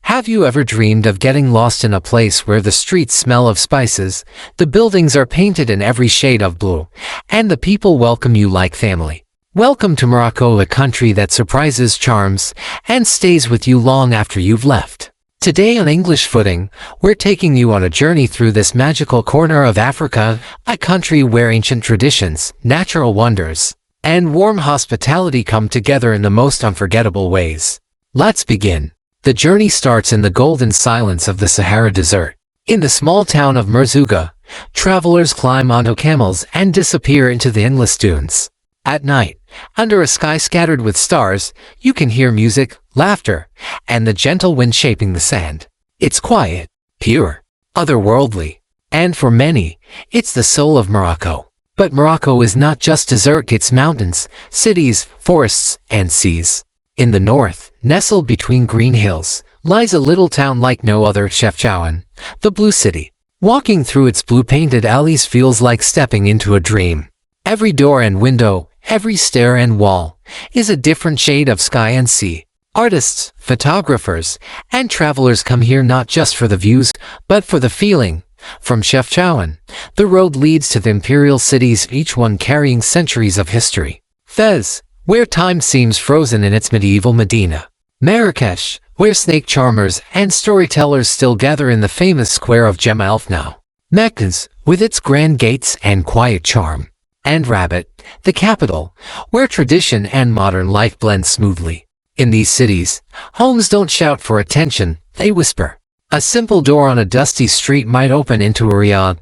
Have you ever dreamed of getting lost in a place where the streets smell of spices, the buildings are painted in every shade of blue, and the people welcome you like family? Welcome to Morocco, a country that surprises, charms, and stays with you long after you've left. Today on English Footing, we're taking you on a journey through this magical corner of Africa, a country where ancient traditions, natural wonders, and warm hospitality come together in the most unforgettable ways. Let's begin. The journey starts in the golden silence of the Sahara Desert. In the small town of Merzouga, travelers climb onto camels and disappear into the endless dunes. At night, under a sky scattered with stars, you can hear music, laughter, and the gentle wind shaping the sand. It's quiet, pure, otherworldly, and for many, it's the soul of Morocco. But Morocco is not just desert, it's mountains, cities, forests, and seas. In the north, nestled between green hills, lies a little town like no other, Chefchaouen, the Blue City. Walking through its blue-painted alleys feels like stepping into a dream. Every door and window, every stair and wall, is a different shade of sky and sea. Artists, photographers, and travelers come here not just for the views, but for the feeling. From Chefchaouen, the road leads to the imperial cities, each one carrying centuries of history. Fez, where time seems frozen in its medieval Medina. Marrakesh, where snake charmers and storytellers still gather in the famous square of Jemaa el-Fnaa. Mecca, with its grand gates and quiet charm. And Rabat, the capital, where tradition and modern life blend smoothly. In these cities, homes don't shout for attention, they whisper. A simple door on a dusty street might open into a riad,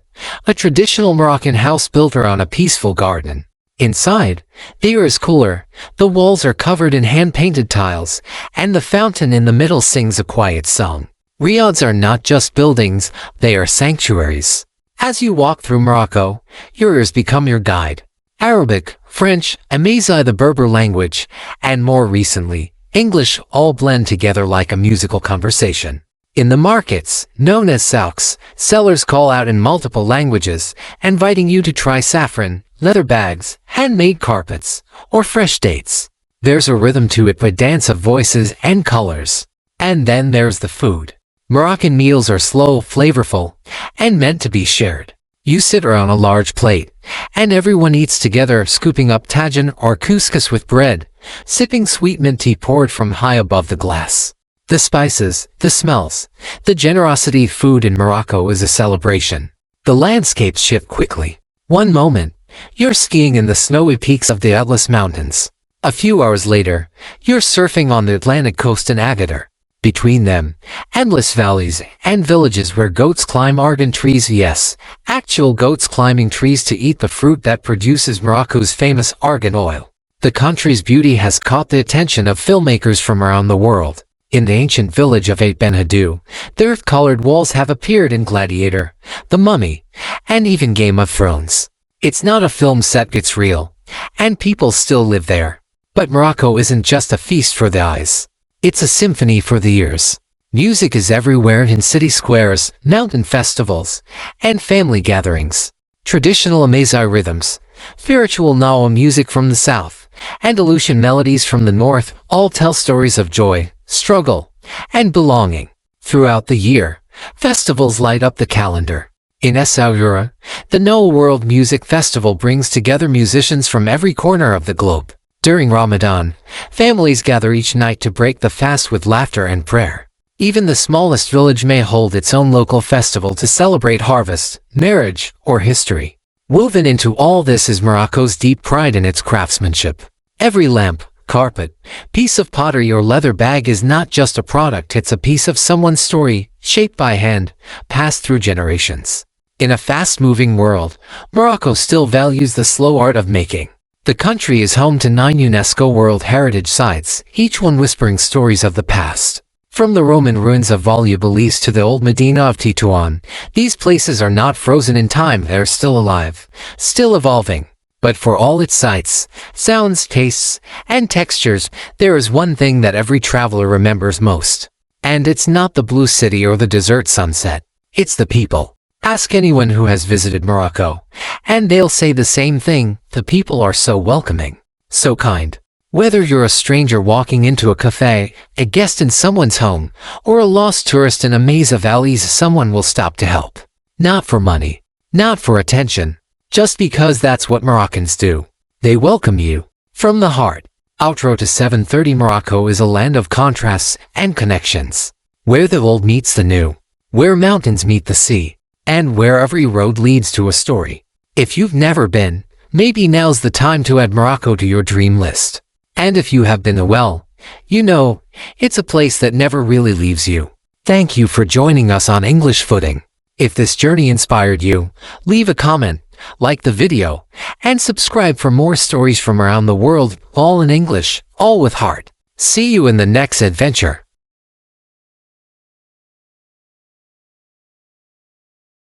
a traditional Moroccan house built around a peaceful garden. Inside, the air is cooler, the walls are covered in hand-painted tiles, and the fountain in the middle sings a quiet song. Riads are not just buildings, they are sanctuaries. As you walk through Morocco, your ears become your guide. Arabic, French, Amazigh, the Berber language, and more recently, English all blend together like a musical conversation. In the markets, known as souks, sellers call out in multiple languages, inviting you to try saffron, leather bags, handmade carpets, or fresh dates. There's a rhythm to it, a dance of voices and colors. And then there's the food. Moroccan meals are slow, flavorful, and meant to be shared. You sit around a large plate, and everyone eats together, scooping up tagine or couscous with bread, sipping sweet mint tea poured from high above the glass. The spices, the smells, the generosity of food in Morocco is a celebration. The landscapes shift quickly. One moment, you're skiing in the snowy peaks of the Atlas Mountains. A few hours later, you're surfing on the Atlantic coast in Agadir. Between them, endless valleys and villages where goats climb argan trees, yes, actual goats climbing trees to eat the fruit that produces Morocco's famous argan oil. The country's beauty has caught the attention of filmmakers from around the world. In the ancient village of Ait Ben Haddou, the earth-colored walls have appeared in Gladiator, The Mummy, and even Game of Thrones. It's not a film set, it's real, and people still live there. But Morocco isn't just a feast for the eyes. It's a symphony for the ears. Music is everywhere, in city squares, mountain festivals, and family gatherings. Traditional Amazigh rhythms, spiritual Nawa music from the south, and Aleutian melodies from the north all tell stories of joy, struggle, and belonging. Throughout the year, festivals light up the calendar. In Essaoura, the Noel World Music Festival brings together musicians from every corner of the globe. During Ramadan, families gather each night to break the fast with laughter and prayer. Even the smallest village may hold its own local festival to celebrate harvest, marriage, or history. Woven into all this is Morocco's deep pride in its craftsmanship. Every lamp, carpet, piece of pottery or leather bag is not just a product, it's a piece of someone's story, shaped by hand, passed through generations. In a fast-moving world, Morocco still values the slow art of making. The country is home to 9 UNESCO World Heritage Sites, each one whispering stories of the past. From the Roman ruins of Volubilis to the old Medina of Tétouan, these places are not frozen in time, they're still alive, still evolving. But for all its sights, sounds, tastes, and textures, there is one thing that every traveler remembers most. And it's not the blue city or the desert sunset. It's the people. Ask anyone who has visited Morocco, and they'll say the same thing. The people are so welcoming, so kind. Whether you're a stranger walking into a cafe, a guest in someone's home, or a lost tourist in a maze of alleys, someone will stop to help. Not for money, not for attention, just because that's what Moroccans do. They welcome you from the heart. Outro to 7:30. Morocco is a land of contrasts and connections, where the old meets the new, where mountains meet the sea, and where every road leads to a story. If you've never been, maybe now's the time to add Morocco to your dream list. And if you have been, well, you know, it's a place that never really leaves you. Thank you for joining us on English Footing. If this journey inspired you, leave a comment, like the video, and subscribe for more stories from around the world, all in English, all with heart. See you in the next adventure.